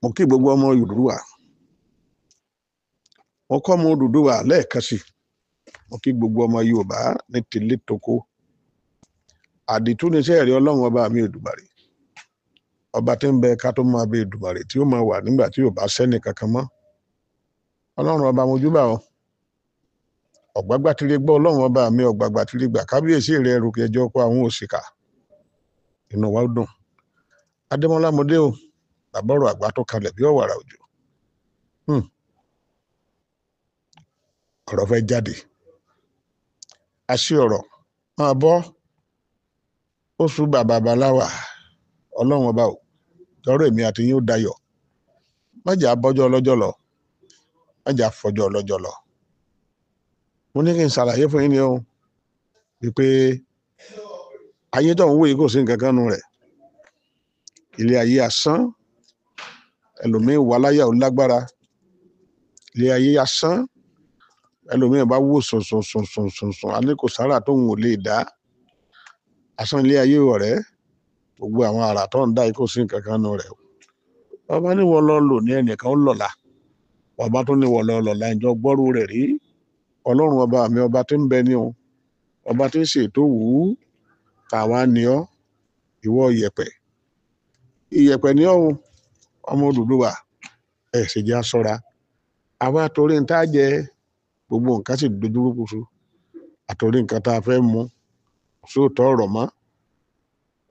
mo kí gbogbo ọmọ Odùduwà mo kọ́ ọmọ Odùduwà lẹ́ẹ̀kan sí mo kí gbogbo ọmọ Yorùbá ní tìlé toko àdìtú níṣẹ́ ẹ̀rí Ọlọ́run ọba mi Èdùmàrè ọba tí ń bẹ ká tó máa bẹ Èdùmàrè tí ó máa wà nígbà tí yóò bá sẹ́ni kankan mọ́ Ọlọ́run ọba mojúbà ọ ọ̀gbágbá tìrẹ gbọ́ Ọlọ́run ọba mi ọ̀gbàgbà tìrẹ gbà kábíyèsí rẹ ẹrù kẹjọ kó àwọn òṣìkà inú wa dùn Adémọ́lá mọdé o àbọ̀rọ̀ àgbà tó kalẹ̀ bí ọ̀wàrà òjò ọ̀rọ̀ fẹ́ jáde àṣì ọ̀rọ̀ máa bọ́ oṣù babaláwa Ọlọ́run ọba ò tọrọ èmi àti yín ó dayọ̀ májà bọ́jọ́ ọlọ́jọ́ lọ májà fọjọ́ ọlọ́jọ́ lọ mo ní kí n ṣàlàyé fún yín ni o wípé ayé tó ń wòye kò sí nǹkan kan nù rẹ̀ ilé ayé asán ẹlòmíín wà láyà ò lágbára ilé ayé asán ẹlòmíín bá wò sùn a ní kò sára tóun ò lè dá asán ilé ayé ọ̀rẹ́ gbogbo àwọn àrà tó ń dá kò sí nǹkan kan nù rẹ̀ ọba níwọ̀ lọ lò ní ẹnìkan ó lọ̀la ọba tó níwọ̀ lọ lọ̀la ìjọ gbọ́rú rẹ̀ rí Ọlọ́run ọba mi ọba tí ń bẹ ní o ọba tí ń ṣètò wù ú tàwa ni ọ ìwọ ìyẹ̀pẹ̀ ní ọ̀hún ọmọ Odùduwà ẹ̀ sì jẹ́ aṣọra àwa torí ń tá jẹ gbogbo nǹkan sì dojúrú kùsù àtòrí nǹkan tá a fẹ́ mú sóòótọ́ ọ̀rọ̀ mọ́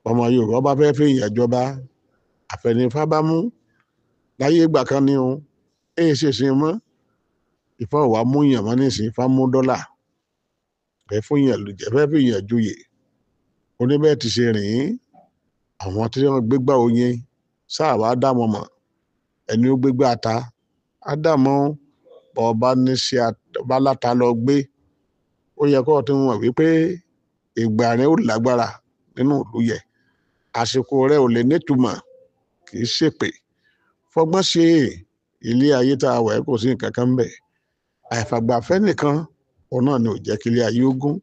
ọmọ Yorùbá bá fẹ́ fi ìyàjọba àfẹnifá bá mú láyé ìgbà kan ní o èyí ṣèṣin mọ́ Ifá ò wá mú yàn mọ́ nísìnyí Ifá mú dọ́là fẹ́ fún yàn lùjẹ́ fẹ́ fi yàn joyè oníbẹ̀ ti ṣe rìn àwọn tí wọ́n gbégbá oyin sáà wá dá wọn mọ̀ ẹni ó gbégbá ata á dá mọ́ ọba níṣẹ́ ọba láta lọ gbé ó yẹ kó tí wọ́n wípé ìgbà rẹ̀ ó lágbára nínú ìlú yẹ àsìkò rẹ̀ ò lè nítumọ̀ kì í ṣèpè fọgbọ́n ṣe ilé ayé tá a wà kò sí nǹkan kan bẹ̀ àìfàgbàfẹ́ nìkan òun náà ni ò jẹ́ kí ilé ayé ó gún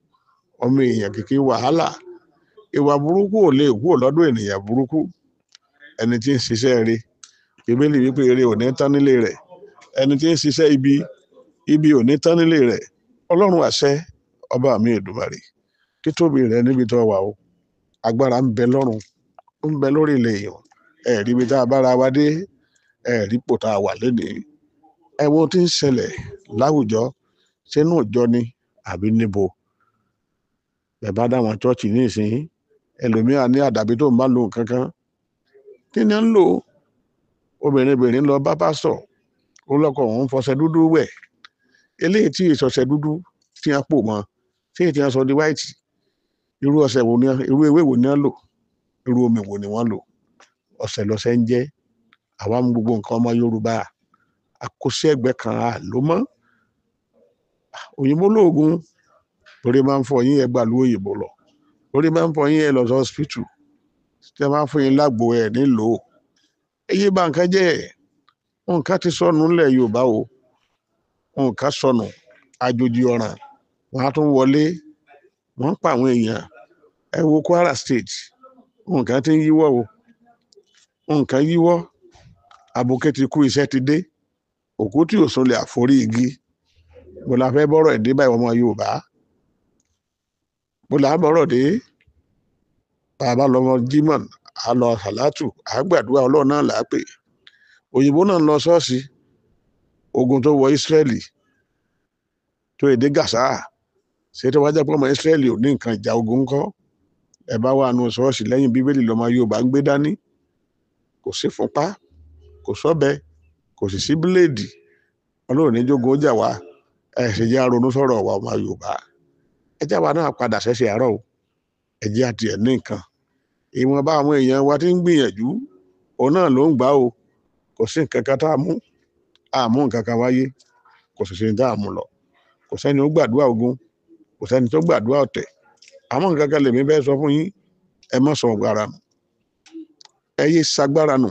ọmọ èèyàn kìkì wàhálà ìwà burúkú ò lè kúrò lọ́dọ̀ ènìyàn burúkú ẹni tí ń ṣiṣẹ́ rẹ̀ Bíbélì wípé ire ò ní tán nílé rẹ̀ ẹni tí ń ṣiṣẹ́ ibi ò ní tán nílé rẹ̀ Ọlọ́run àṣẹ ọba mi Èdùmàrè títóbi rẹ̀ níbi tó wà o agbára ń bẹ lọ́run ó ń bẹ lórí ilẹ̀ èèyàn ẹ̀rí ibi tá a bára wa dé ẹ̀rí pò tá a wà lénìí ẹ wo tí ń ṣẹlẹ̀ láwùjọ sínú ìjọ ni àbí níbo ẹ bá dá wọn chọ́ọ̀chì ní ìsìn ẹlòmíràn ní àdàbí tó ń bá lo nǹkan kan kí ni ń lò obìnrin lọ bá pásítọ̀ ó lọ́kọ̀ òun fọṣẹ dúdú wẹ̀ eléyìí tí ìṣọṣẹ dúdú tí wọ́n pò mọ́ tí èyí tí wọ́n sọ di white irú ọṣẹ wo ni irú ewé wo ni wọ́n lò irú omi wo ni wọ́n lò ọṣẹ lọ́ṣẹ ń jẹ́ àwa mú gbogbo nǹkan ọmọ Yorùbá àkóṣe ẹgbẹ́ kan ló mọ́ òyìnbó lóògùn orí máa ń fọ yín ẹ gbà lú òyìnbó lọ orí máa ń fọ yín ẹ lọ sí hospital tẹ máa ń fún yín lágbo ẹ nílò èyí bá nǹkan jẹ́ nǹkan ti sọnù ńlẹ̀ Yorùbá o nǹkan sọnù àjòjì ọ̀ràn wọn á tún wọlé wọn ń pa àwọn èèyàn ẹ wo Kwara State nǹkan ti ń yíwọ́ o nǹkan yíwọ́ àbùké ti kú iṣẹ́ ti dé òkú tí ò sùn lè àforí igi bó la fẹ́ bọ́rọ̀ ẹ̀dí báyìí ọmọ Yorùbá bó la bọ́rọ̀ dé bàbá lọmọ Jimoh a lọ Sàlátù àgbàdua Ọlọ́run náà là á pè òyìnbó náà ń lọ ṣọ́ọ̀ṣì ogun tó wọ Ísírẹ́lì tó èdè Gàṣà ṣé tó wájà pé ọmọ Ísírẹ́lì ò ní nǹkan ìjà ogun ńkọ́ ẹ bá wà nù ṣọ́ọ̀ṣì lẹ́yìn Bíbélì lọmọ Yorùbá ń gbé dání kò sí fúnpá kò sọ́bẹ kò sì sí bíléèdì Ọlọ́run ní jogun ó jà wá ẹ sì jẹ́ àrònú sọ̀rọ̀ wa ọmọ Yorùbá ẹ já wa náà padà ṣẹ̀ṣẹ̀ àárọ̀ o ẹ jẹ́ àti ẹ̀ ní nǹkan ìwọ̀nba àwọn èèyàn wa ti ń gbìyànjú òun náà ló ń gbà o kò sí nǹkan kan tá a mú nǹkan kan wáyé kò sì sí ní tá a mú lọ kò sẹ́ni ó gbàdúrà ogun kò sẹ́ni tó gbàdúrà ọ̀tẹ̀ àmọ́ nǹkan kan lèmi bẹ́ẹ̀ sọ fún yín ẹ má sọ agbára nù ẹ yé sagbára nù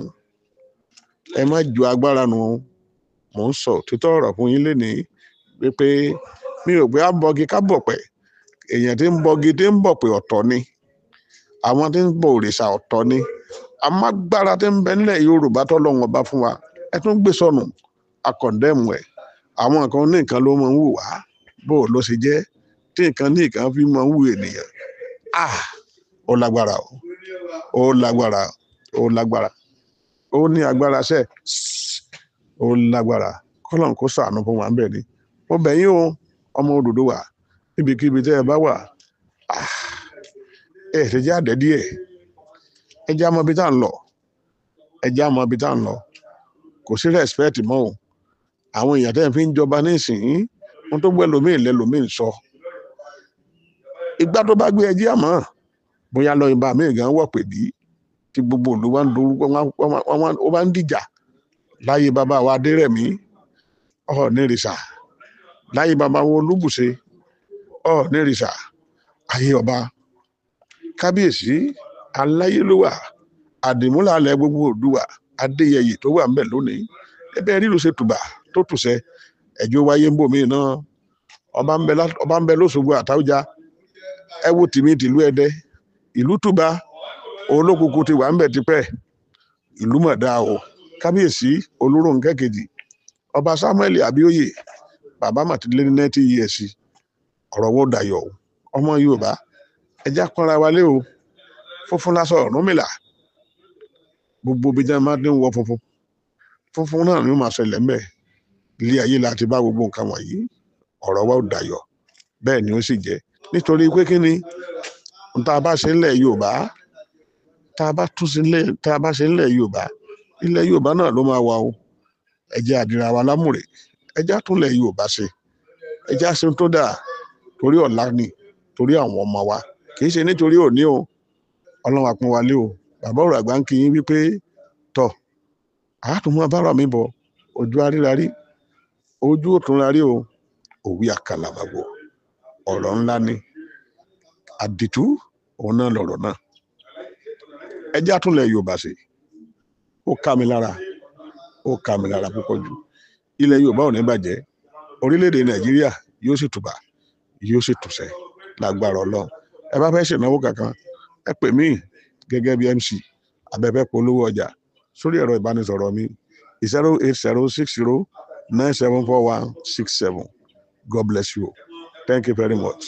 ẹ má ju agbára nù mò ń sọ títọ́ ọ̀rọ̀ fún yín lénìí wípé mi ò gbé abọ́gi ká bọ̀ pẹ̀ èèyàn tí ń bọ́gi tí ń bọ̀ pé ọ̀tọ̀ ni àwọn tí ń bọ òrìṣà ọ̀tọ̀ ni amágbára tí ń bẹ nílẹ̀ Yorùbá tọ́lọ́run ọba fún wa ẹ tún gbé sọnù akọ̀ndẹ́mù ẹ̀ àwọn nǹkan ní nǹkan ló máa ń wù wá bó ló ṣe jẹ́ tí nǹkan ní nǹkan fi máa ń wù ènìyàn ó lágbára ó lágbára ó lágbára ó ní agbára ṣẹ́ ó lágbára kọ́lọ́n kó ṣàánú fún wa ń bẹ̀ ni mo bẹ̀ yín o ọmọ Odùduwà níbikíbi tẹ́ ẹ bá wà ẹ ṣe jẹ́ àdẹ́ díẹ̀ ẹ jẹ́ àmọ́ ibi tá à ń lọ ẹ jẹ́ àmọ́ ibi tá à ń lọ kò sí respect mọ́ o àwọn èèyàn tẹ́ ẹ fi ń jọba nísìnyí wọ́n tó gbẹ́ lómìn lẹ́lòmíì sọ ìgbà tó bá gbé ẹjẹ́ àmọ́ bóyá lọ ìbá mi gan wọ̀ pè bí tí gbogbo òlu wa ń dorúkọ ó bá ń dìjà láyé bàbá wa Adérẹ̀mí Ọ̀ọ̀nìrìṣà láyé bàbá wa Olúbùṣe Ọ̀ọ̀nìrìṣà ayé ọba kábíyèsí aláyélúwà àdìmúlà alẹ́ gbogbo Oòduà Adéyẹyè tó wà ńbẹ̀ lónìí ẹbẹ̀ ríru ṣe tùbà tó tùṣẹ ẹjọ́ wáyé ń bò mí náà ọba ń bẹ lóṣogbo àtàwùjá ẹ wo tìmí tìlú Ẹdẹ ìlú Túbà olókùnkùn ti wà ń bẹ̀ tipẹ́ ìlú mọ̀dá o kábíyèsí Olúrónkẹ́ kejì ọba Samuel Abíóyè bàbá màtílé ní 90 years ọ̀rọ̀ wo dayọ̀ ọmọ Yorùbá ẹjá pọ́nra wálé o funfun lásán Ọ̀rúnmìlà gbogbo bí jẹ́ máa ń wọ funfun náà ni ó máa ṣẹlẹ̀ ńbẹ̀ ilé ayé láti bá gbogbo nǹkan wọ̀nyí ọ̀rọ̀ wa ò dayọ̀ bẹ́ẹ̀ ni ó sì jẹ́ nítorí pé kí ni tá a bá ṣe ńlẹ̀ Yorùbá tá a bá ṣe ńlẹ̀ Yorùbá ilẹ̀ Yorùbá náà ló máa wà o ẹ jẹ́ àdìrà wa lámùrè ẹ jẹ́ àtúnlẹ̀ Yorùbá ṣe ẹ jẹ́ àṣẹ tó dáa torí ọ̀la ni torí àwọn ọmọ wa kì í ṣe nítorí òní o Ọlọ́run àpọ́n wa lé o bàbá ọ̀rọ̀ àgbà ń kí yín wípé tọ̀ àátùmọ̀ abára mi bọ̀ ojú arírarí ojú òtún rarí o òwú àkàlàmàgbò ọ̀rọ̀ ńlá ni àdìtú òun náà lọ̀rọ̀ náà ẹ jẹ́ àtúnlẹ̀ Yorùbá ṣe ó ká mi lára púpọ̀ jù ilẹ̀ Yorùbá ò ní bàjẹ́ orílẹ̀-èdè Nàìjíríà yóò sì tùbà yóò sì tùṣẹ́ lágbára Ọlọ́run ẹ bá fẹ́ ṣènáwó kankan ẹ pè mí gẹ́gẹ́ bí MC abẹ́fẹ́ polówó ọjà sórí ẹ̀rọ ìbánisọ̀rọ̀ mi 08060974167. God bless you. Thank you very much.